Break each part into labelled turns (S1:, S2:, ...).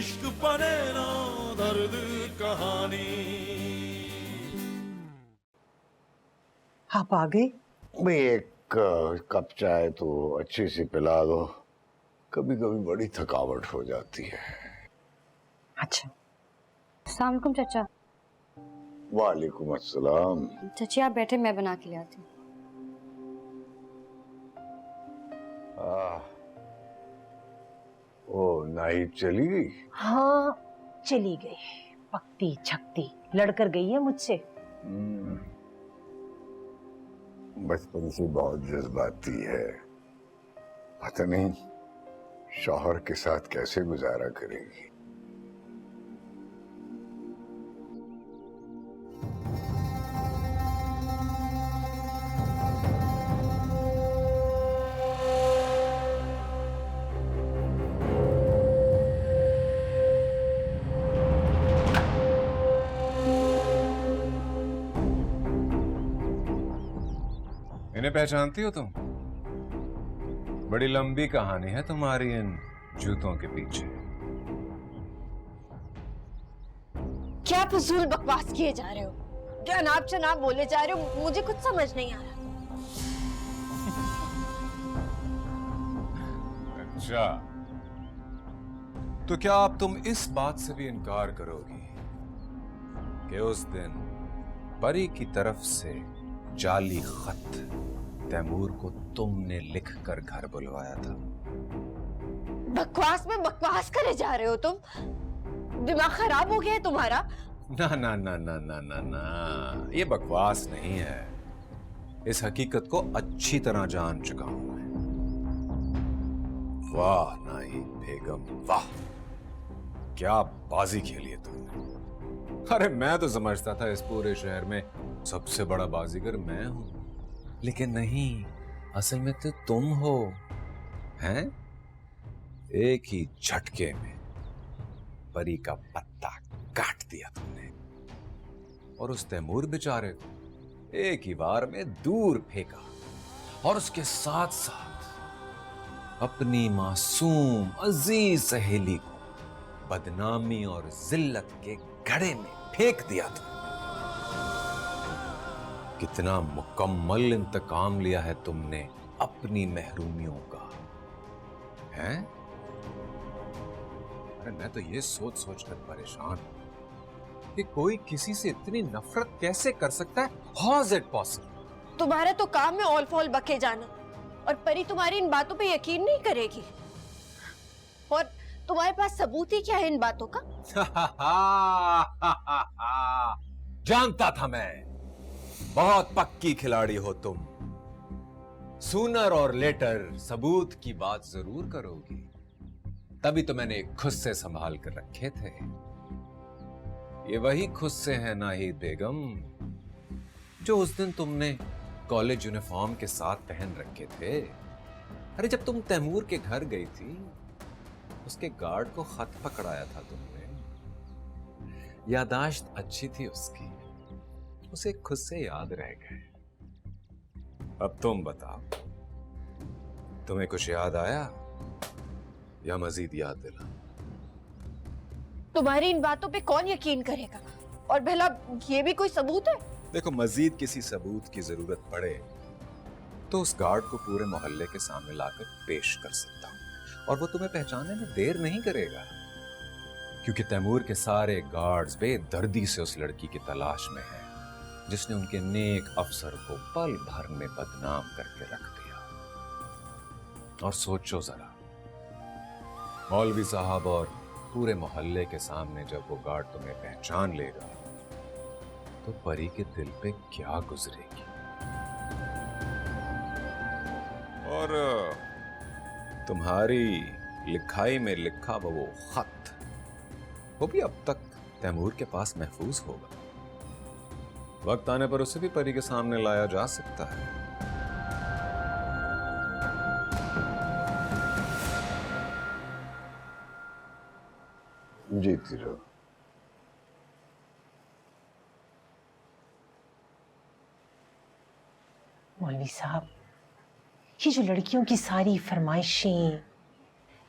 S1: इश्क बने ना दर्द कहानी।
S2: आप आ गए?
S3: भाई एक कप चाय तो अच्छी सी पिला दो, कभी कभी बड़ी थकावट हो जाती है।
S2: अच्छा।
S4: अस्सलाम वालेकुम चाचा।
S3: वालेकुम अस्सलाम।
S4: चाची आप बैठे, मैं बना के ले आती हूँ।
S3: ओ नाहिद चली गई?
S2: हाँ चली गई, पकती छकती लड़कर गई है मुझसे।
S3: बचपन से बहुत जज्बाती है, पता नहीं शौहर के साथ कैसे गुजारा करेगी।
S5: इन्हें पहचानती हो तुम? बड़ी लंबी कहानी है तुम्हारी इन जूतों के पीछे।
S6: क्या फजूल बकवास किए जा रहे हो, क्या अनाप शनाप बोले जा रहे हो, मुझे कुछ समझ नहीं आ रहा।
S5: अच्छा, तो क्या अब तुम इस बात से भी इनकार करोगी कि उस दिन परी की तरफ से जाली खत तैमूर को तुमने लिखकर घर बुलवाया था?
S6: बकवास में बकवास करे जा रहे हो तुम, दिमाग खराब हो गया है तुम्हारा?
S5: ना ना ना ना ना ना ना, ये बकवास नहीं है, इस हकीकत को अच्छी तरह जान चुका हूं मैं। वाह नाहिद बेगम वाह, क्या बाजी खेली है तुमने। अरे मैं तो समझता था इस पूरे शहर में सबसे बड़ा बाजीगर मैं हूं, लेकिन नहीं, असल में तो तुम हो, हैं? एक ही झटके में परी का पत्ता काट दिया तुमने और उस तैमूर बेचारे को एक ही बार में दूर फेंका, और उसके साथ साथ अपनी मासूम अजीज सहेली को बदनामी और जिल्लत के घड़े में फेंक दिया तुमने। कितना मुकम्मल इंतकाम लिया है तुमने अपनी महरूमियों का, हैं? अरे मैं तो ये सोच सोच कर परेशान हूं कि कोई किसी से इतनी नफरत कैसे कर सकता है। How is it possible?
S6: तुम्हारा तो काम है ऑल फॉल बके जाना, और परी तुम्हारी इन बातों पे यकीन नहीं करेगी। और तुम्हारे पास सबूत ही क्या है इन बातों का?
S5: जानता था मैं, बहुत पक्की खिलाड़ी हो तुम। सूनर और लेटर सबूत की बात जरूर करोगी, तभी तो मैंने खुद से संभाल कर रखे थे। ये वही खुद से है नाहिद बेगम जो उस दिन तुमने कॉलेज यूनिफॉर्म के साथ पहन रखे थे। अरे जब तुम तैमूर के घर गई थी, उसके गार्ड को खत पकड़ाया था तुमने। यादाश्त अच्छी थी उसकी, उसे खुद से याद रह गए। अब तुम बताओ, तुम्हें कुछ याद आया या मजीद याद दिला?
S6: तुम्हारी इन बातों पे कौन यकीन करेगा? और भला ये भी कोई सबूत है?
S5: देखो, मजीद किसी सबूत की जरूरत पड़े तो उस गार्ड को पूरे मोहल्ले के सामने लाकर पेश कर सकता हूं, और वो तुम्हें पहचानने में देर नहीं करेगा, क्योंकि तैमूर के सारे गार्ड्स बेदर्दी से उस लड़की की तलाश में हैं जिसने उनके नेक अफसर को पल भर में बदनाम करके रख दिया। और सोचो जरा, मौलवी साहब और पूरे मोहल्ले के सामने जब वो गार्ड तुम्हें पहचान लेगा तो परी के दिल पे क्या गुजरेगी। और तुम्हारी लिखाई में लिखा वो खत, वो भी अब तक तैमूर के पास महफूज होगा। वक्त आने पर उसे भी परी के सामने लाया जा सकता है।
S3: जीती रहो।
S2: मौलवी साहब, ये जो लड़कियों की सारी फरमाइशें,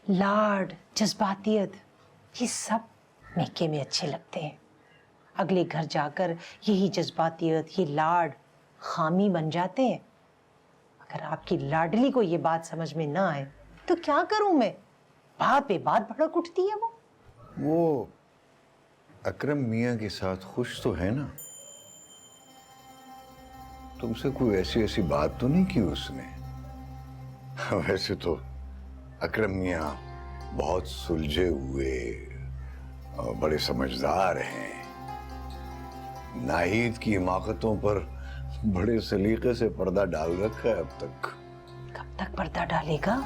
S2: लाड, जज्बातियत, ये सब मैके में अच्छे लगते हैं। अगले घर जाकर यही जज्बातियत, ये लाड खामी बन जाते हैं। अगर आपकी लाडली को ये बात समझ में ना आए तो क्या करूं मैं? बात पे बात भड़क उठती है
S3: वो अकरम मियाँ के साथ खुश तो है ना? तुमसे कोई ऐसी ऐसी बात तो नहीं की उसने? वैसे तो अकरम मियाँ बहुत सुलझे हुए और बड़े समझदार हैं। नाहिद की हिमाकतों पर बड़े सलीके से पर्दा डाल रखा है अब तक।
S2: कब तक पर्दा डालेगा?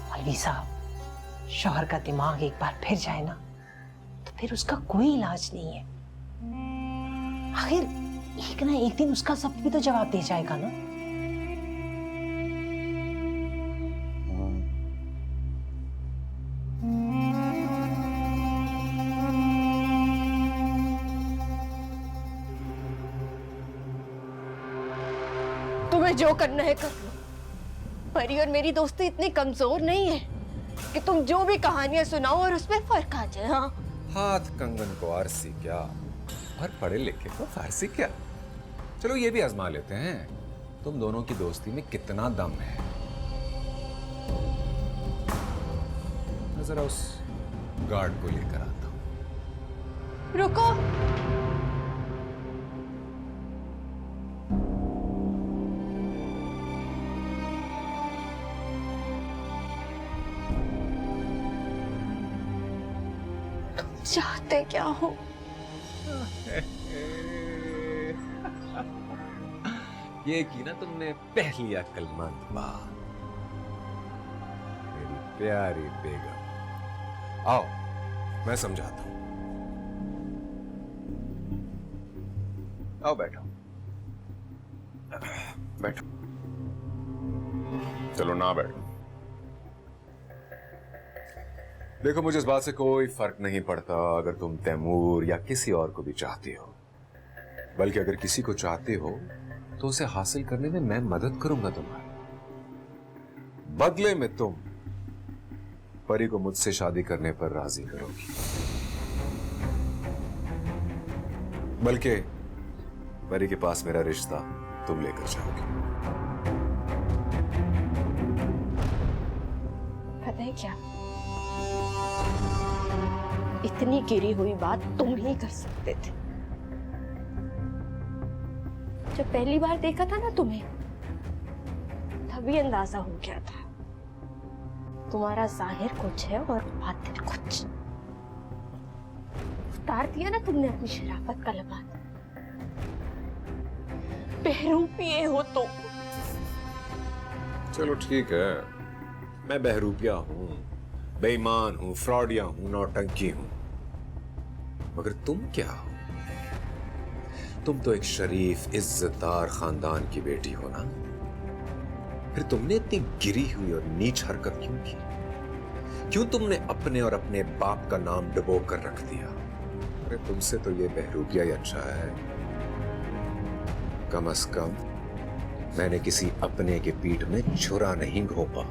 S2: मौलवी साहब, शौहर का दिमाग एक बार फिर जाए ना तो फिर उसका कोई इलाज नहीं है। आखिर एक ना एक दिन उसका सब भी तो जवाब दे जाएगा ना।
S6: तुम्हें जो करना है कर लो। परी और मेरी दोस्ती इतनी कमजोर नहीं है कि तुम जो भी कहानियां सुनाओ और उसमें फर्क आ जाए। हाँ,
S5: हाथ कंगन को आरसी क्या और पढ़े लिखे को फारसी क्या। चलो ये भी आजमा लेते हैं, तुम दोनों की दोस्ती में कितना दम है। मैं जरा उस गार्ड को लेकर आता हूं।
S6: रुको। तुम चाहते क्या हो?
S5: ये की ना तुमने पहली अक्लमंद बात, मेरी प्यारी बेगम। आओ मैं समझाता हूं। आओ बैठो बैठो। चलो ना बैठो। देखो, मुझे इस बात से कोई फर्क नहीं पड़ता अगर तुम तैमूर या किसी और को भी चाहती हो, बल्कि अगर किसी को चाहते हो तो उसे हासिल करने में मैं मदद करूंगा तुम्हारी। बदले में तुम परी को मुझसे शादी करने पर राजी करोगी, बल्कि परी के पास मेरा रिश्ता तुम लेकर जाओगी।
S6: पता है क्या, इतनी गिरी हुई बात तुम ही कर सकते थे। जब पहली बार देखा था ना तुम्हें, तभी अंदाजा हो गया था तुम्हारा जाहिर कुछ है और बातिन कुछ। उतार दिया ना तुमने अपनी शराफत का लबास। बहरूपिये हो तो।
S5: चलो ठीक है, मैं बहरूपिया हूं, बेईमान हूं, फ्रॉडिया हूं, नौटंकी हूं, मगर तुम क्या हो? तुम तो एक शरीफ इज्जतदार खानदान की बेटी हो ना। फिर तुमने इतनी गिरी हुई और नीच हरकत क्यों की? क्यों तुमने अपने और अपने बाप का नाम डुबो कर रख दिया? अरे तुमसे तो ये बहरूपिया ही अच्छा है। कम से कम मैंने किसी अपने के पीठ में छुरा नहीं घोंपा,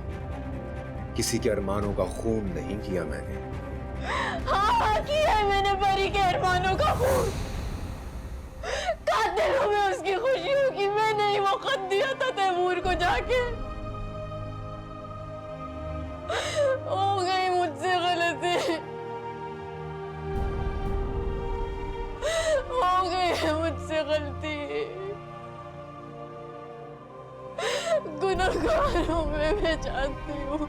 S5: किसी के अरमानों का खून नहीं किया मैंने।
S6: हाँ, किया है मैंने परी के अरमानों का खून। कातिलों में उसकी खुशियों की मैंने ही वो खत दिया था तैमूर को जाके। हो गई मुझसे गलती, हो गई मुझसे गलती। गुनहगारों में मैं जानती हूँ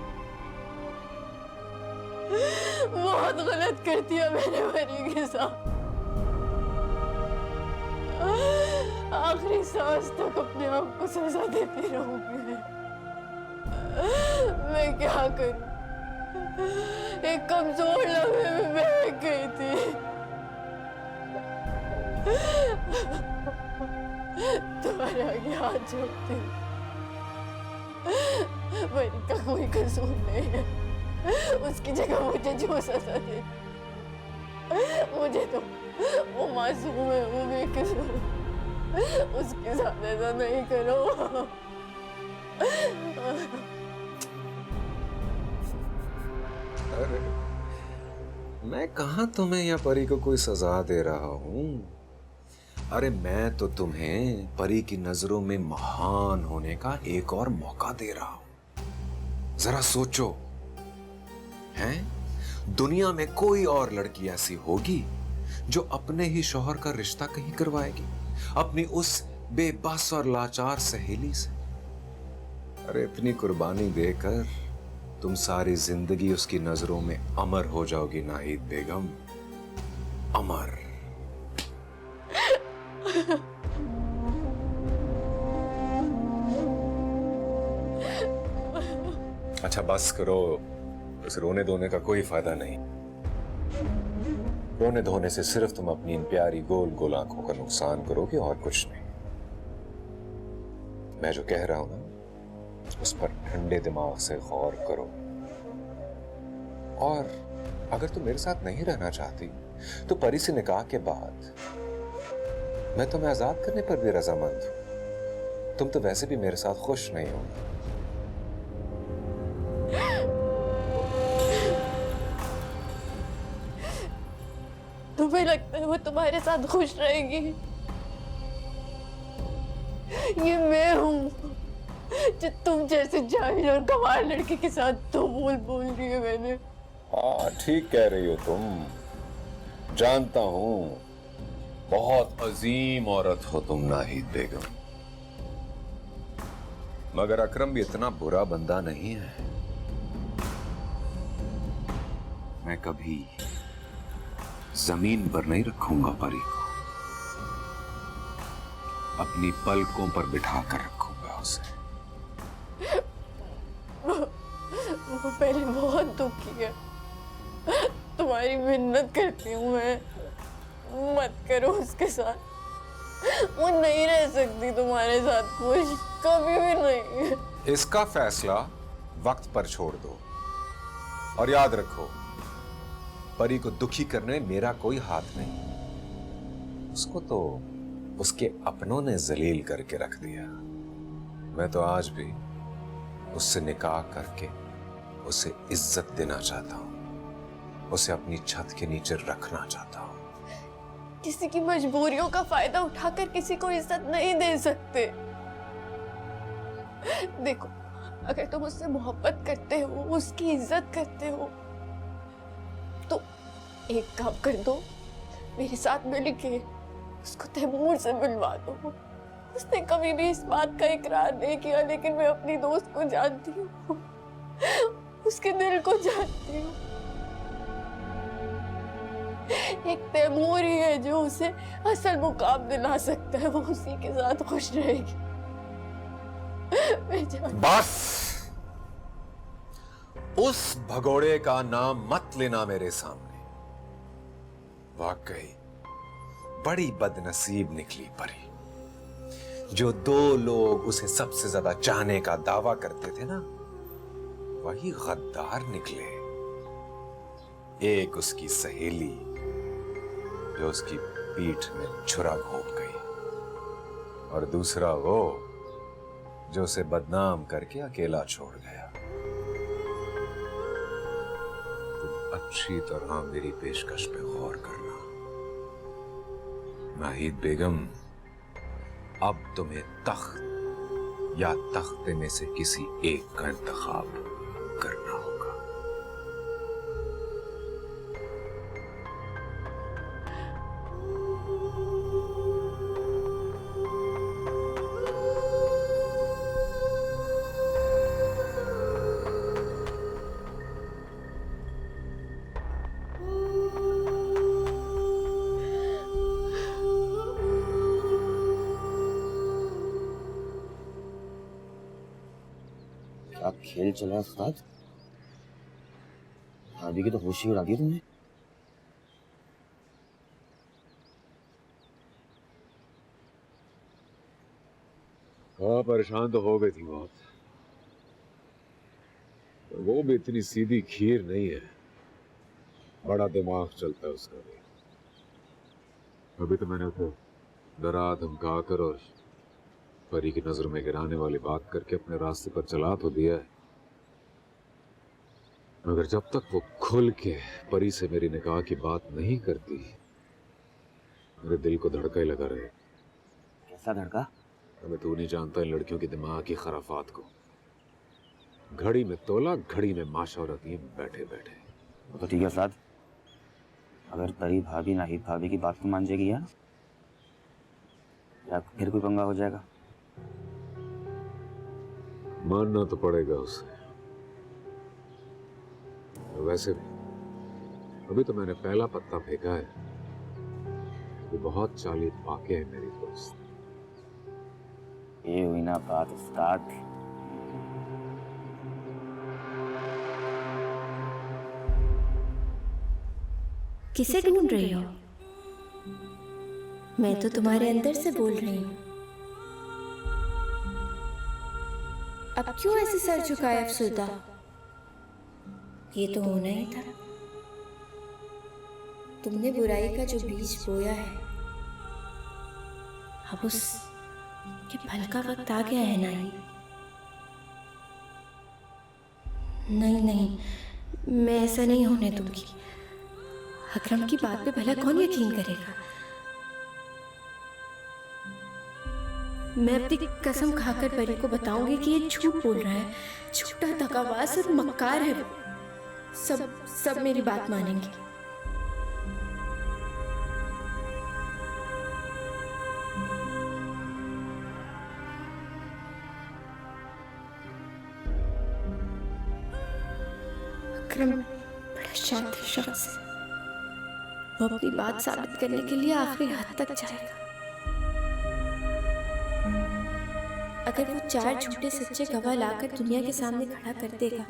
S6: बहुत गलत कर दिया मैंने परी के साथ। आखिरी सांस तक अपने आप को सजा देती रहूंगी। मैं क्या करूं? एक कमजोर लम्हे में बह गई थी। तुम्हारे आगे हाथ जोड़ती हूँ, परी का कोई कसूर नहीं है। उसकी जगह मुझे जो सजा दे, मुझे तो वो मासूम है, वो बेकसूर, उसके साथ ऐसा नहीं करो।
S5: अरे मैं कहां तुम्हें या परी को कोई सजा दे रहा हूं। अरे मैं तो तुम्हें परी की नजरों में महान होने का एक और मौका दे रहा हूं। जरा सोचो, हैं? दुनिया में कोई और लड़की ऐसी होगी जो अपने ही शौहर का रिश्ता कहीं करवाएगी अपनी उस बेबस और लाचार सहेली से? अरे इतनी कुर्बानी देकर तुम सारी जिंदगी उसकी नजरों में अमर हो जाओगी नाहिद बेगम, अमर। अच्छा बस करो, बस रोने धोने का कोई फायदा नहीं। रोने धोने से सिर्फ तुम अपनी इन प्यारी गोल गोल आंखों का नुकसान करोगे और कुछ नहीं। मैं जो कह रहा हूं ना, उस पर ठंडे दिमाग से गौर करो। और अगर तुम मेरे साथ नहीं रहना चाहती तो परी से निकाह के बाद मैं तुम्हें आजाद करने पर भी रजामंद हूं। तुम तो वैसे भी मेरे साथ खुश नहीं हो।
S6: तुम्हें लगता है वो तुम्हारे साथ खुश रहेगी? ये मैं हूँ जो तुम जैसे जाहिल और गंवार लड़के के साथ तो बोल रही है मैंने।
S5: हाँ ठीक कह रही हो तुम, जानता हूं बहुत अजीम औरत हो तुम नाहिद बेगम, मगर अकरम भी इतना बुरा बंदा नहीं है। मैं कभी जमीन पर नहीं रखूंगा परी को, अपनी पलकों पर बिठा कर रखूंगा उसे।
S6: वो पहले बहुत दुखी है, तुम्हारी मिन्नत करती हूँ मैं, मत करो उसके साथ। वो नहीं रह सकती तुम्हारे साथ खुश, कभी भी नहीं।
S5: इसका फैसला वक्त पर छोड़ दो और याद रखो, परी को दुखी करने में मेरा कोई हाथ नहीं। उसको तो उसके अपनों ने जलील करके रख दिया। मैं तो आज भी उससे निकाह करके उसे इज्जत देना चाहता हूं, उसे अपनी छत के नीचे रखना चाहता हूं।
S6: किसी की मजबूरियों का फायदा उठाकर किसी को इज्जत नहीं दे सकते। देखो, अगर तुम उससे मोहब्बत करते हो, उसकी इज्जत करते हो, तो एक काम कर दो, मेरे साथ मिलके उसको तैमूर से मिलवा दो। उसने कभी भी इस बात का इकरार नहीं किया, लेकिन मैं अपनी दोस्त को जानती हूँ, उसके दिल को जानती हूँ। एक तैमूर ही है जो उसे असल मुकाम दिला सकता है, वो उसी के साथ खुश रहेगी।
S5: बस उस भगोड़े का नाम मत लेना मेरे सामने। वाकई बड़ी बदनसीब निकली परी, जो दो लोग उसे सबसे ज्यादा चाहने का दावा करते थे ना, वही गद्दार निकले। एक उसकी सहेली जो उसकी पीठ में छुरा घोंप गई, और दूसरा वो जो उसे बदनाम करके अकेला छोड़ गया। तुम अच्छी तरह मेरी पेशकश पे गौर करना नाहिद बेगम। अब तुम्हें तख्त या तख्ते में से किसी एक का इंतखाब करना होगा।
S7: क्या खेल चला उस्ताद? भाभी की तो होश ही उड़ा दी तुमने।
S5: हाँ परेशान तो हो गई थी बहुत, पर वो भी इतनी सीधी खीर नहीं है, बड़ा दिमाग चलता है उसका भी। अभी तो मैंने उसे डरा धमका कर और परी की नजर में गिराने वाली बात करके अपने रास्ते पर चला तो दिया है, मगर जब तक वो खुल के परी से मेरी निकाह की बात नहीं करती, मेरे दिल को धड़का ही लगा रहे।
S7: कैसा धड़का?
S5: हमें तू नहीं जानता इन लड़कियों की दिमाग की खराफात को। घड़ी में तोला, घड़ी में माशा रहती है बैठे बैठे।
S7: तो ठीक है उस्ताद, अगर परी भाभी नाहिद भाभी की बात को मान जाएगी या फिर कोई पंगा हो जाएगा?
S5: मानना तो पड़ेगा उसे। वैसे भी अभी तो मैंने पहला पत्ता फेंका है। वो बहुत चाली पाके है मेरी दोस्त।
S7: ये हुई ना बात उस्ताद।
S8: किसे ढूंढ रही हो? मैं तो तुम्हारे अंदर से बोल रही हूँ। अब क्यों ऐसे सर झुकाए अफसुदा? ये तो होना ही था। तुमने बुराई का जो बीज बोया है, अब उस के फल का वक्त आ गया है ना? नहीं नहीं, मैं ऐसा नहीं होने दूंगी। अकरम की बात पे भला कौन यकीन करेगा? मैं अपनी कसम खाकर परी को बताऊंगी कि ये झूठ बोल रहा है, झूठा धोखेबाज और मक्कार है वो। सब मेरी बात मानेंगे। अकरम बड़ा शातिर शख्स है। वो अपनी बात साबित करने के लिए आखिरी हद तक जाएगा। अगर वो 4 झूठे सच्चे गवाह लाकर दुनिया के सामने खड़ा कर देगा,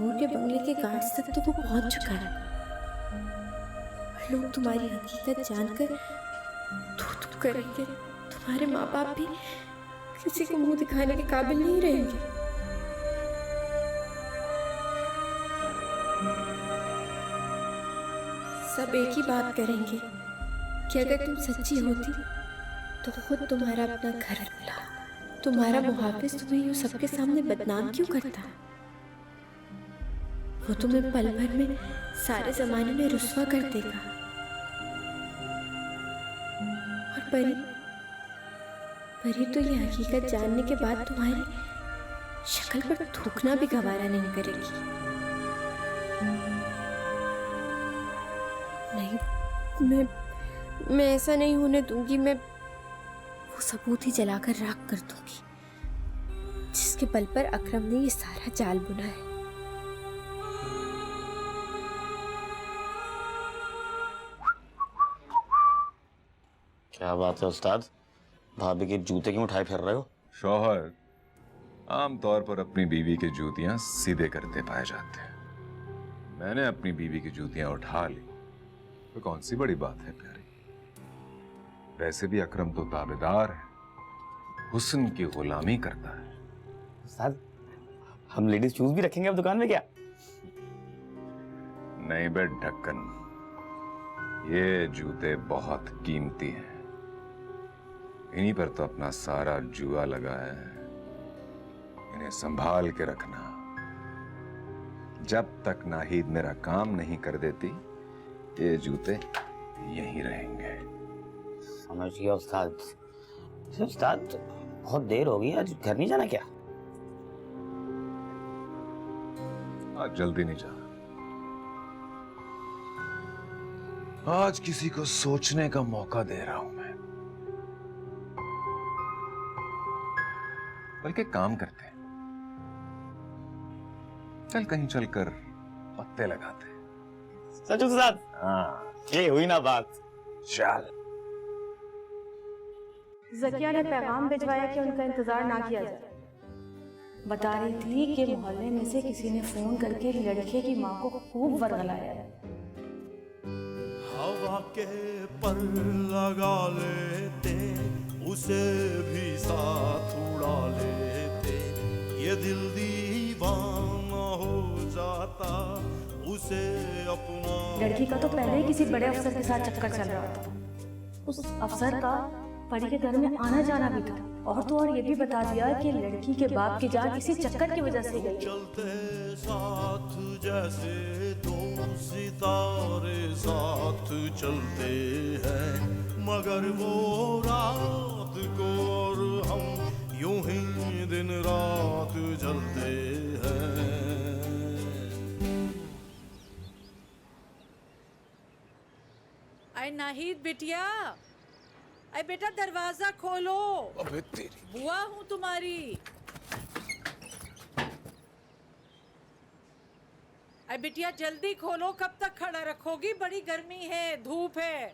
S8: नूर के बंगले के गार्ड्स तक तो वो पहुंच चुका है। लोग तुम्हारी हकीकत जानकर थू करेंगे। तुम्हारे माँ बाप भी किसी को मुंह दिखाने के काबिल नहीं रहेंगे। सब एक ही बात करेंगे कि अगर तुम सच्ची होती तो खुद तुम्हारा अपना घर मिला, तुम्हारा मुहाफिज तुम्हें यूं सबके सामने बदनाम क्यों करता? वो तुम्हें पल भर में सारे जमाने में रुस्वा कर देगा। और परी तो ये हकीकत जानने के बाद तुम्हारी शक्ल पर थूकना भी गवारा नहीं करेगी। नहीं, मैं ऐसा नहीं होने दूंगी। मैं वो सबूत ही जलाकर राख कर दूंगी जिसके बल पर अकरम ने ये सारा जाल बुना है।
S7: क्या बात है उस्ताद, भाभी के जूते क्यों उठाए फिर रहे हो?
S5: शौहर आमतौर पर अपनी बीवी की जूतियां सीधे करते पाए जाते हैं। मैंने अपनी बीवी की जूतियां उठा ली तो कौन सी बड़ी बात है प्यारी। वैसे भी अकरम तो ताबेदार है, हुस्न की गुलामी करता है।
S7: उस्ताद, हम लेडीज शूज भी रखेंगे अब दुकान में क्या?
S5: नहीं बे ढक्कन, ये जूते बहुत कीमती हैं। इन्हीं पर तो अपना सारा जुआ लगा है। इन्हें संभाल के रखना। जब तक नाहिद मेरा काम नहीं कर देती, ये जूते यहीं रहेंगे।
S7: समझ गया उस्ताद। उस्ताद, बहुत देर हो गई, आज घर नहीं जाना क्या?
S5: आज जल्दी नहीं जाना। आज किसी को सोचने का मौका दे रहा हूं मैं। बल्कि काम करते हैं, चल कहीं चलकर पत्ते लगाते हैं।
S7: सच उस्ताद?
S5: हाँ,
S7: ये हुई ना बात।
S5: चल।
S9: ज़किया ने पैगाम भिजवाया कि उनका इंतजार ना किया जाए। बता रही थी कि मोहल्ले में से किसी ने फोन करके लड़के की माँ को खूब वर्गलाया है।
S1: हवा के पर लगा लेते, उसे भी साथ उड़ा लेते। ये दिल दीवाना हो जाता, उसे अपना।
S9: लड़की का तो पहले ही किसी बड़े अफसर के साथ चक्कर चल रहा था। उस अफसर का परी के घर में आना जाना भी था, और तो और ये भी बता दिया कि लड़की के बाप की जान इसी चक्कर की वजह से गई।
S1: चलते साथ जैसे दो सितारे साथ चलते हैं, मगर वो रात को और हम यूं ही दिन रात जलते हैं।
S10: अरे नाहिद बिटिया, अरे बेटा दरवाजा खोलो।
S5: अबे तेरी।
S10: बुआ हूँ तुम्हारी। अरे बिटिया जल्दी खोलो, कब तक खड़ा रखोगी? बड़ी गर्मी है, धूप है।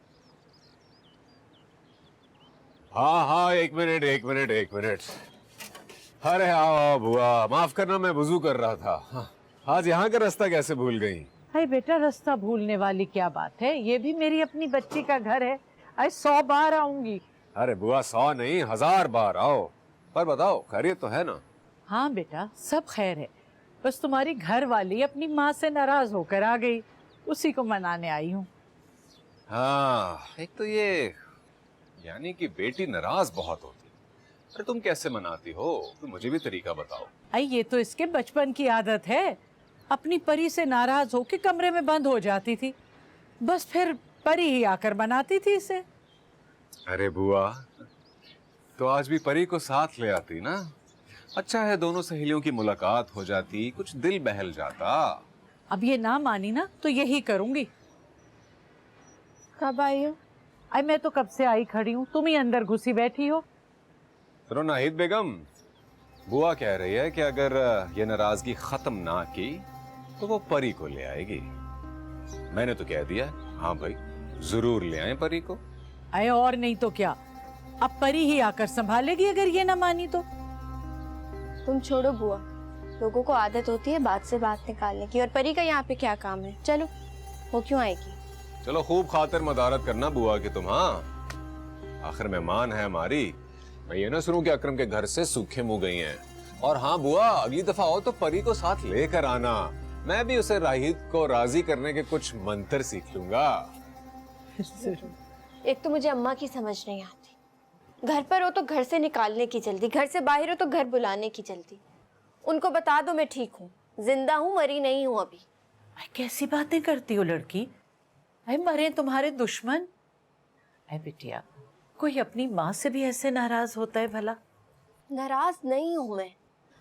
S5: हाँ हाँ, एक मिनट एक मिनट एक मिनट। अरे आओ आओ बुआ, माफ करना मैं वुजू कर रहा था। हाँ, आज यहाँ का रास्ता कैसे भूल गई?
S10: अरे बेटा रास्ता भूलने वाली क्या बात है, ये भी मेरी अपनी बच्ची का घर है। अरे 100 बार आऊंगी।
S5: अरे बुआ 100 नहीं 1000 बार आओ, पर बताओ खैरियत तो है ना?
S10: हाँ बेटा सब खैर है, बस तुम्हारी घर वाली अपनी माँ से नाराज होकर आ गई, उसी को मनाने आई हूँ।
S5: हाँ, एक तो ये यानी कि बेटी नाराज बहुत होती। अरे तुम कैसे मनाती हो? तुम मुझे भी तरीका बताओ।
S10: अरे ये तो इसके बचपन की आदत है, अपनी परी से नाराज होकर कमरे में बंद हो जाती थी, बस फिर परी ही आकर मनाती थी इसे।
S5: अरे बुआ, तो आज भी परी को साथ ले आती ना, अच्छा है दोनों सहेलियों की मुलाकात हो जाती, कुछ दिल बहल जाता।
S10: अब ये ना मानी ना तो यही करूंगी।
S8: कब आई हो?
S10: अरे मैं तो कब से आई खड़ी हूँ, तुम ही अंदर घुसी बैठी हो।
S5: सुनो नाहिद बेगम, बुआ कह रही है कि अगर ये नाराजगी खत्म ना की तो वो परी को ले आएगी। मैंने तो कह दिया हाँ भाई जरूर ले आए परी को।
S10: अरे और नहीं तो क्या, अब परी ही आकर संभालेगी अगर ये ना मानी तो।
S8: तुम छोड़ो बुआ, लोगों को आदत होती है बात से बात निकालने की, और परी का यहाँ पे क्या काम है? चलो, वो क्यों आएगी?
S5: चलो खूब खातिर मदारत करना बुआ की तुम। हाँ, आखिर मेहमान है हमारी। मैं ये ना सुनूं कि अकरम के घर से सूखे मुंह गई हैं। और हाँ बुआ, अगली दफा आओ तो परी को साथ लेकर आना, मैं भी उसे राहिद को राजी करने के कुछ मंत्र सीख लूंगा।
S8: एक तो मुझे अम्मा की समझ नहीं आती, घर पर हो तो घर से निकालने की जल्दी, घर से बाहर हो तो घर बुलाने की जल्दी। उनको बता दो मैं ठीक हूँ, जिंदा हूँ, मरी नहीं हूँ अभी।
S10: कैसी बातें करती हो लड़की, अरे मरे तुम्हारे दुश्मन। अरे बिटिया, कोई अपनी माँ से भी ऐसे नाराज होता है भला?
S8: नाराज नहीं हूँ मैं,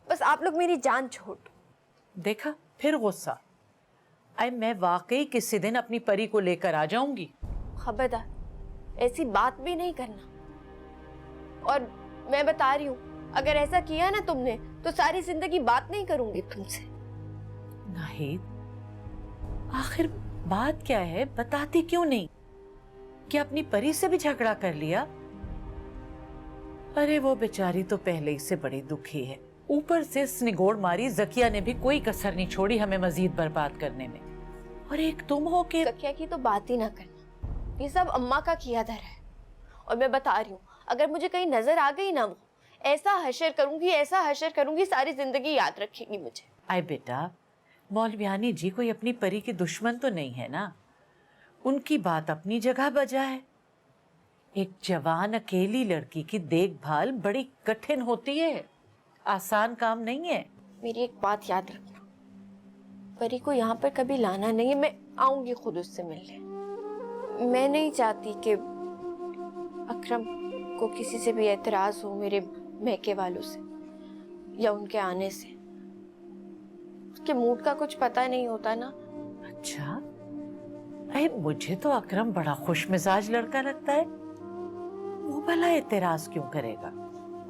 S8: बस आप लोग मेरी जान छोड़ दो।
S10: देखा फिर गुस्सा। अरे मैं वाकई किसी दिन अपनी परी को लेकर आ जाऊंगी।
S8: खबरदार, ऐसी बात भी नहीं करना। और मैं बता रही हूँ, अगर ऐसा किया ना तुमने तो सारी जिंदगी बात नहीं करूंगी तुमसे।
S10: नाहिद, आखिर बात क्या है, बताती क्यों नहीं? क्या अपनी परी से भी झगड़ा कर लिया? अरे वो बेचारी तो पहले ही से बड़ी दुखी है, ऊपर से स्निगोड़ मारी जकिया ने भी कोई कसर नहीं छोड़ी हमें मजीद बर्बाद करने में। और एक तुम हो के
S8: जकिया की तो बात ही ना करना, ये सब अम्मा का किया धरा है। और मैं बता रही हूँ, अगर मुझे कहीं नजर आ गई ना, वो ऐसा हशर करूंगी, ऐसा हशर करूंगी, सारी जिंदगी याद रखेगी मुझे।
S10: आए बेटा, मौलवियानी जी कोई अपनी परी के दुश्मन तो नहीं है ना, उनकी बात अपनी जगह बजा है। एक जवान अकेली लड़की की देखभाल बड़ी कठिन होती है, आसान काम नहीं है।
S8: मेरी एक बात याद रखना, परी को यहाँ पर कभी लाना नहीं है, मैं आऊंगी खुद उससे मिलने। मैं नहीं चाहती कि अकरम को किसी से भी एतराज हो मेरे मैके वालों से या उनके आने से। उसके मूड का कुछ पता नहीं होता ना।
S10: अच्छा, अरे मुझे तो अकरम बड़ा खुश मिजाज लड़का लगता है, वो भला एतराज क्यों करेगा?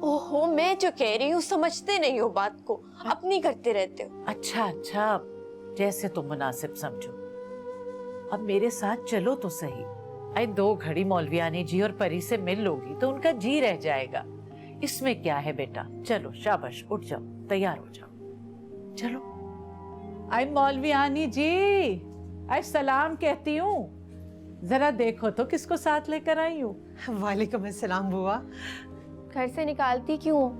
S8: ओहो, मैं जो कह रही हूँ समझते नहीं हो बात को, अपनी करते रहते हो।
S10: अच्छा अच्छा, जैसे तुम मुनासिब समझो। अब मेरे साथ चलो तो सही। अरे 2 घड़ी मौलवियानी जी और परी से मिल लोगी तो उनका जी रह जाएगा, इसमें क्या है बेटा। चलो शाबाश, उठ जाओ, तैयार हो जाओ, चलो। अरे मौलवियानी जी, अरे सलाम कहती हूँ, जरा देखो तो किसको साथ लेकर आई हूँ।
S2: वालेकुम अस्सलाम बुआ।
S8: घर से निकालती क्यों हो,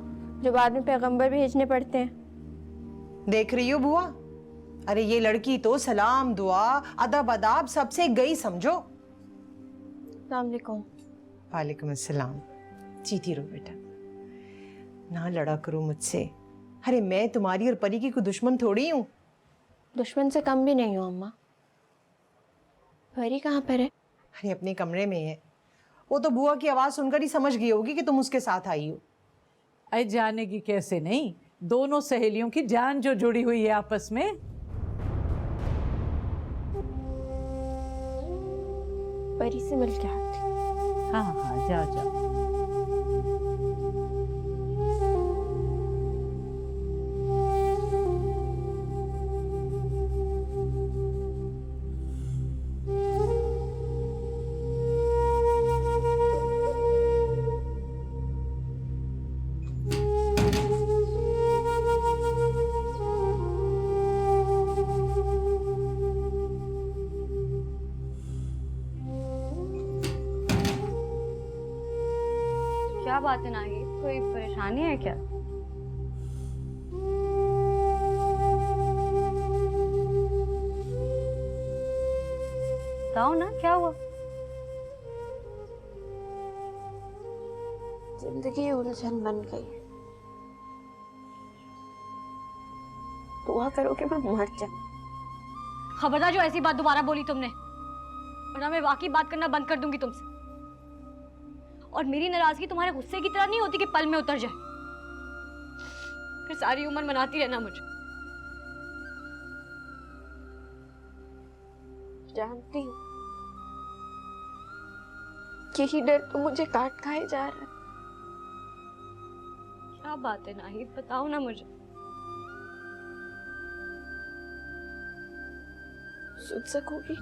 S8: जो बाद में पैगंबर भेजने पड़ते हैं?
S2: देख रही हो बुआ, अरे ये लड़की तो सलाम दुआ अदब अदाब सबसे गई समझो।
S8: अस्सलाम वालेकुम।
S2: वालेकुम अस्सलाम। जीती रहो बेटा, ना लड़ा करो मुझसे। अरे मैं तुम्हारी और परी की कोई दुश्मन थोड़ी हूँ।
S8: दुश्मन से कम भी नहीं हो अम्मा। परी कहाँ पर है?
S2: अरे अपने कमरे में है। वो तो बुआ की आवाज सुनकर ही समझ गई होगी कि तुम उसके साथ आई हो।
S10: अरे जाने की कैसे नहीं, दोनों सहेलियों की जान जो जुड़ी हुई है आपस में।
S8: परी से मिल के आती।
S10: हाँ हाँ, जाओ जाओ।
S4: क्या बात है नाहिद, कोई परेशानी है क्या? बताओ ना, क्या हुआ?
S8: जिंदगी उलझन बन गई। दुआ करो कि मैं मर जाऊं।
S4: खबरदार जो ऐसी बात दोबारा बोली तुमने, वरना मैं वाकई बात करना बंद कर दूंगी तुमसे। और मेरी नाराजगी तुम्हारे गुस्से की तरह नहीं होती कि पल में उतर जाए, फिर सारी उम्र मनाती रहना मुझे।
S8: जानती हूँ यही डर तो मुझे काट खाए जा रहा है।
S4: क्या बात है नाहिद, बताओ ना मुझे।
S8: सुन सकोगी?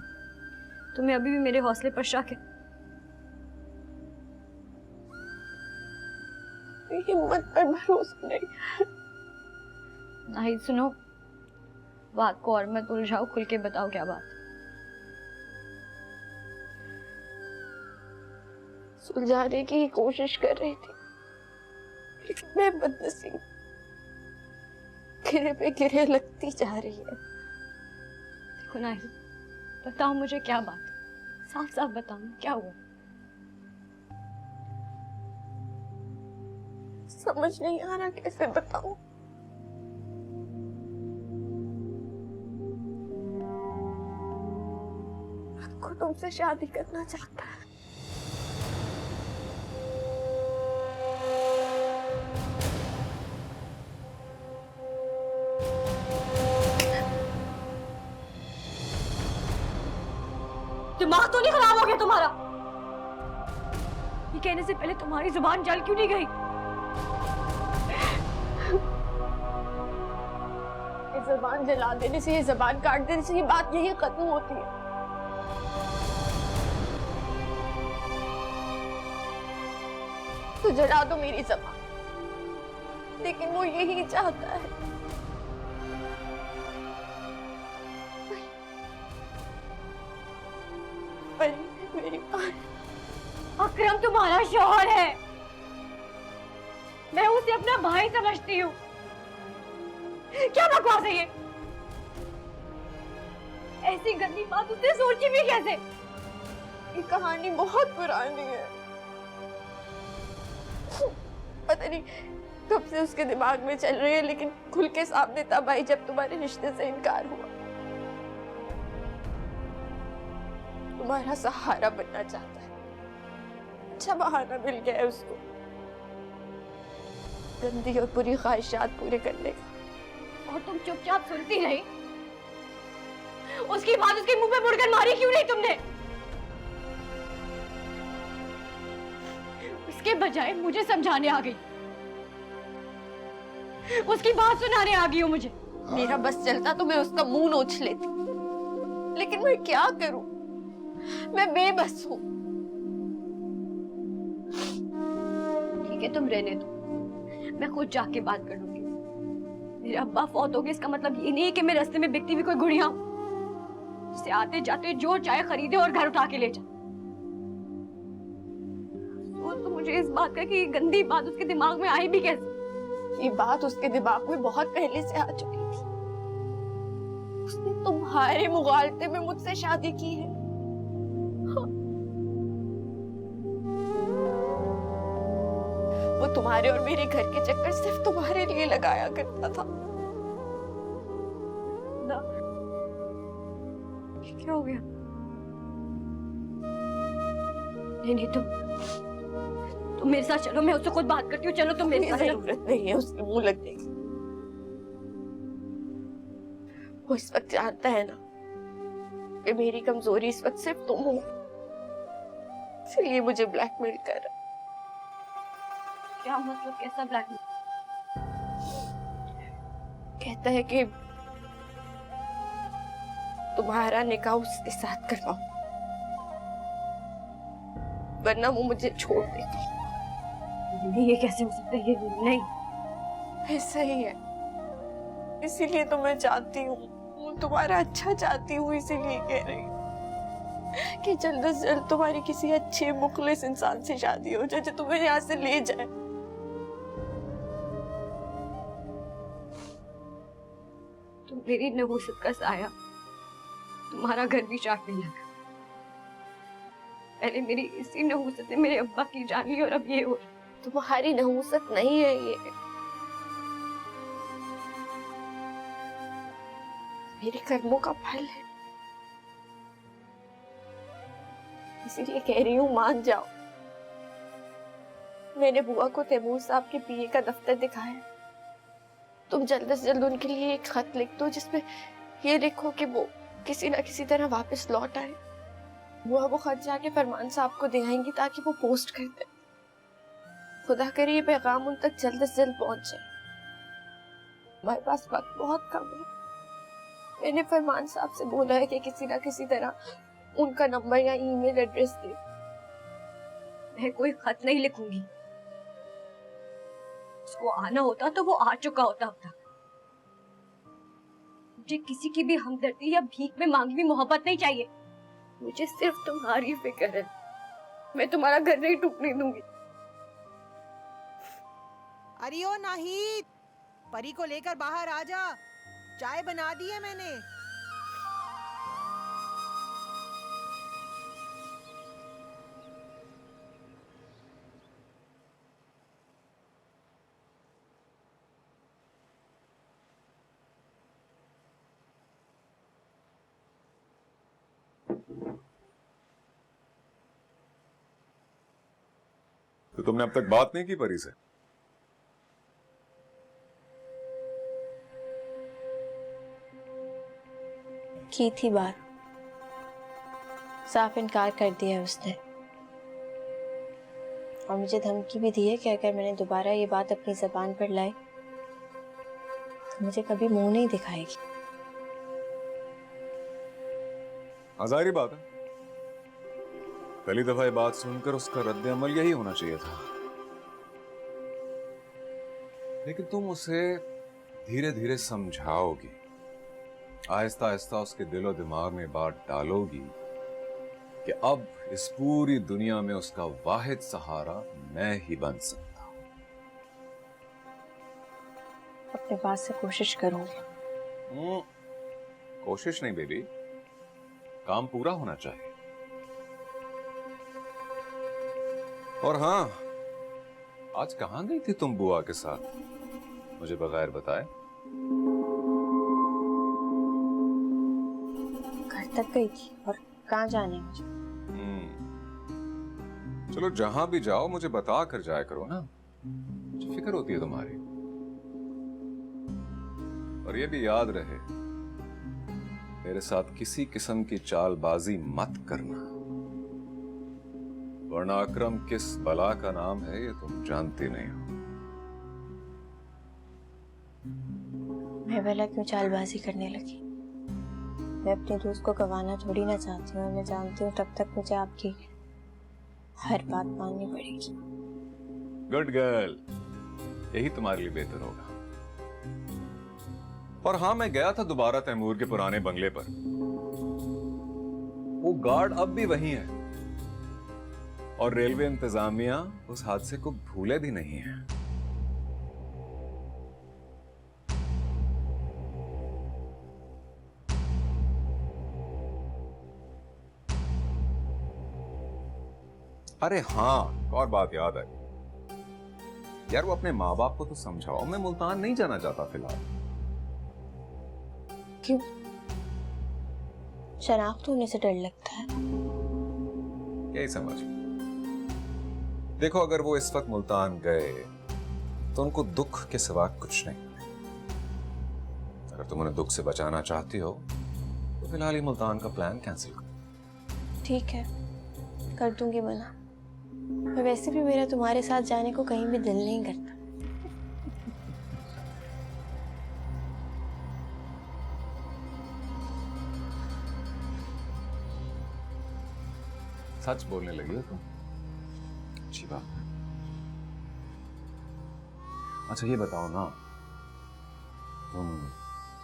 S4: तुम्हें अभी भी मेरे हौसले पर शक है?
S8: हिम्मत पर भरोसा नहीं।
S4: नाहिद सुनो, बात को और मत उलझाओ, खुल के बताओ क्या बात।
S8: सुलझाने की कोशिश कर रही थी, लेकिन मैं बदनसीब गिरे पे गिरे लगती जा रही है।
S4: देखो नाहिद, बताओ मुझे क्या बात, साफ साफ बताओ क्या हुआ।
S8: समझ नहीं आ रहा कैसे बताऊं। खुद तुमसे शादी करना चाहता है।
S4: दिमाग तो नहीं खराब हो गया तुम्हारा? ये कहने से पहले तुम्हारी जुबान जल क्यों नहीं गई?
S8: ये जुबान जला देने से, ये जुबान काट देने से ये बात यही खत्म होती है। तो जला दो मेरी जुबान, लेकिन वो यही चाहता है। पर मेरी
S4: अकरम तुम्हारा शौहर है, मैं उसे अपना भाई समझती हूँ। क्या बकवास है ये? ऐसी गंदी बात उसने सोची भी कैसे?
S8: ये कहानी बहुत पुरानी है। पता नहीं कब से उसके दिमाग में चल रही है, लेकिन खुल के सामने तब आई जब तुम्हारे रिश्ते से इनकार हुआ। तुम्हारा सहारा बनना चाहता है। अच्छा बहाना मिल गया है उसको गंदी और बुरी ख्वाहिशात पूरे करने का।
S4: और तुम चुपचाप सुनती रही? उसकी बात उसके मुंह पे मुड़कर मारी क्यों नहीं तुमने? उसके बजाय मुझे समझाने आ गई, उसकी बात सुनाने आ गई हो मुझे।
S8: मेरा बस चलता तो मैं उसका मुंह नोच लेती, लेकिन मैं क्या करूं? मैं बेबस हूं।
S4: ठीक है, तुम रहने दो, मैं खुद जाके बात कर लूंगी। मेरे अब्बा फौत हो गए, इसका मतलब ये नहीं है कि मैं रास्ते में बिकती हुई कोई गुड़िया हूं जिसे आते जाते जो चाहे खरीदे और घर उठा के ले जाए। तो मुझे इस बात का कि ये गंदी बात उसके दिमाग में आई भी कैसे?
S8: ये बात उसके दिमाग में बहुत पहले से आ चुकी थी। उसने तुम्हारे मुगालते में मुझसे शादी की है।
S6: तुम्हारे और मेरे घर के चक्कर सिर्फ तुम्हारे लिए लगाया करता था। ना, ये क्या हो गया? नहीं, तुम मेरे साथ चलो, मैं उससे खुद बात करती हूँ। चलो तुम मेरे साथ। जरूरत नहीं है उसके मुंह लगने की। वो इस वक्त जानता है ना कि मेरी कमजोरी इस वक्त सिर्फ तुम हो, इसलिए मुझे ब्लैकमेल कर रहा। क्या मतलब? कैसा ब्लैकमेल? कहता है कि तुम्हारा निकाह उसके साथ करवाओ, वरना वो मुझे छोड़ देगा। नहीं, ये कैसे हो सकता है? ये नहीं, ऐसा ही है। इसीलिए तो मैं चाहती हूँ, तुम्हारा अच्छा चाहती हूँ, इसीलिए कह रही हूँ कि जल्द से जल्द तुम्हारी किसी अच्छे मुखलिस इंसान से शादी हो जाए जो तुम्हें यहाँ से ले जाए। तुम मेरी नहूसत का साया तुम्हारा घर भी चाटने लगा। पहले मेरी इसी नहूसत ने मेरे अब्बा की जान ली, और अब ये हो। तुम्हारी नहूसत नहीं है ये, मेरे कर्मों का फल है। इसीलिए कह रही हूँ, मान जाओ। मैंने बुआ को तैमूर साहब के पीए का दफ्तर दिखाया। तुम जल्द से जल्द उनके लिए एक खत लिख दो जिसमें ये लिखो कि वो किसी ना किसी तरह वापस लौट आए। बुआ वो खत जाके फरमान साहब को दे आएंगी ताकि वो पोस्ट कर दे। खुदा करे ये पैगाम उन तक जल्द से जल्द पहुंच जाए। हमारे पास वक्त बहुत कम है। मैंने फरमान साहब से बोला है कि किसी ना किसी तरह उनका नंबर या ईमेल एड्रेस दे। मैं कोई खत नहीं लिखूंगी। उसको आना होता तो वो आ चुका होता अब तक। मुझे किसी की भी हमदर्दी या भीख में मांगी हुई मोहब्बत नहीं चाहिए। मुझे सिर्फ तुम्हारी फिक्र है। मैं तुम्हारा घर नहीं टूटने दूंगी।
S11: अरे ओ नाहिद, परी को लेकर बाहर आ जा, चाय बना दी है मैंने।
S5: तो तुमने अब तक बात नहीं की परी से?
S8: की थी बात, साफ इनकार कर दिया है उसने, और मुझे धमकी भी दी है कि अगर मैंने दोबारा ये बात अपनी जबान पर लाई तो मुझे कभी मुंह नहीं दिखाएगी।
S5: जाहिर बात है, पहली दफा ये बात सुनकर उसका रद्द अमल यही होना चाहिए था। लेकिन तुम उसे धीरे धीरे समझाओगी, आहिस्ता आहिस्ता उसके दिलो दिमाग में बात डालोगी कि अब इस पूरी दुनिया में उसका वाहिद सहारा मैं ही बन सकता हूं।
S8: अपने पास से कोशिश करूंगी।
S5: कोशिश नहीं बेबी, काम पूरा होना चाहिए। और हाँ, आज कहां गई थी तुम बुआ के साथ, मुझे बगैर बताए?
S8: घर तक गई थी, और कहाँ जाने मुझे।
S5: चलो जहां भी जाओ मुझे बता कर जाया करो ना, मुझे फिक्र होती है तुम्हारी। और ये भी याद रहे, मेरे साथ किसी किस्म की चालबाजी मत करना, वरना अकरम किस बला का नाम है ये तुम जानती नहीं हो।
S8: मैं भला क्यों चालबाजी करने लगी? मैं अपने दोस्त को गंवाना थोड़ी ना चाहती हूँ, और मैं जानती हूँ तब तक मुझे आपकी हर बात माननी पड़ेगी।
S5: गुड गर्ल, यही तुम्हारे लिए बेहतर होगा। और हाँ, मैं गया था दोबारा तैमूर के पुराने बंगले पर। वो गार्ड अब भी वही है, और रेलवे इंतजामिया उस हादसे को भूले भी नहीं है। अरे हाँ, और बात याद आई, यार वो अपने माँ बाप को तो समझाओ, मैं मुल्तान नहीं जाना चाहता फिलहाल।
S8: क्यों? शनाख्त होने से डर लगता है?
S5: यही समझ। देखो अगर वो इस वक्त मुल्तान गए तो उनको दुख के सिवा कुछ नहीं। अगर तुम उन्हें दुख से बचाना चाहती हो तो फिलहाल ही मुल्तान का प्लान कैंसिल करो।
S8: ठीक है, कर दूंगी मना। और वैसे भी मेरा तुम्हारे साथ जाने को कहीं भी दिल नहीं करता।
S5: सच बोलने लगी हो तुम, अच्छी बात है। अच्छा ये बताओ ना, तुम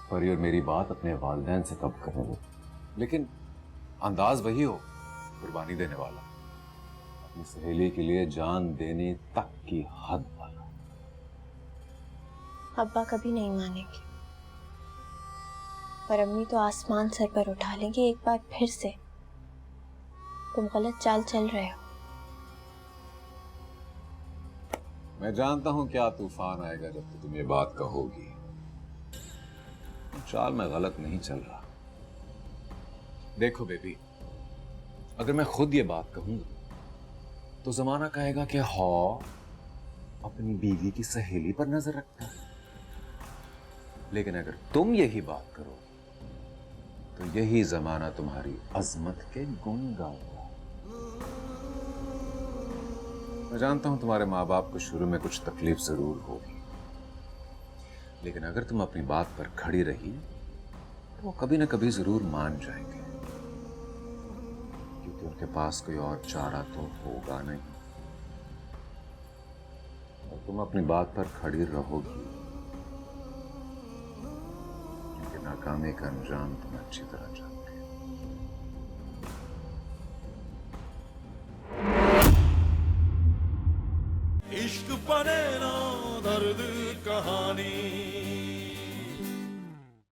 S5: परी और मेरी बात अपने वालिदैन से कब करोगे? लेकिन अंदाज वही हो, कुर्बानी देने वाला, अपनी सहेली के लिए जान देने तक की हद वाला।
S8: अब्बा कभी नहीं मानेंगे, पर अम्मी तो आसमान सर पर उठा लेंगी एक बार फिर से। तुम गलत चाल चल रहे हो।
S5: मैं जानता हूं क्या तूफान आएगा जब तुम ये बात कहोगी। चाल मैं गलत नहीं चल रहा। देखो बेबी, अगर मैं खुद ये बात कहूंगा तो जमाना कहेगा कि हाँ अपनी बीवी की सहेली पर नजर रखता है। लेकिन अगर तुम यही बात करो तो यही जमाना तुम्हारी अजमत के गुण गाएगा। मैं जानता हूं तुम्हारे माँ बाप को शुरू में कुछ तकलीफ जरूर होगी, लेकिन अगर तुम अपनी बात पर खड़ी रही तो वो कभी ना कभी जरूर मान जाएंगे, क्योंकि उनके पास कोई और चारा तो होगा नहीं। और तुम अपनी बात पर खड़ी रहोगी क्योंकि नाकामी का अंजाम तुम अच्छी तरह जानते हो।
S1: इश्क पने ना दर्द कहानी।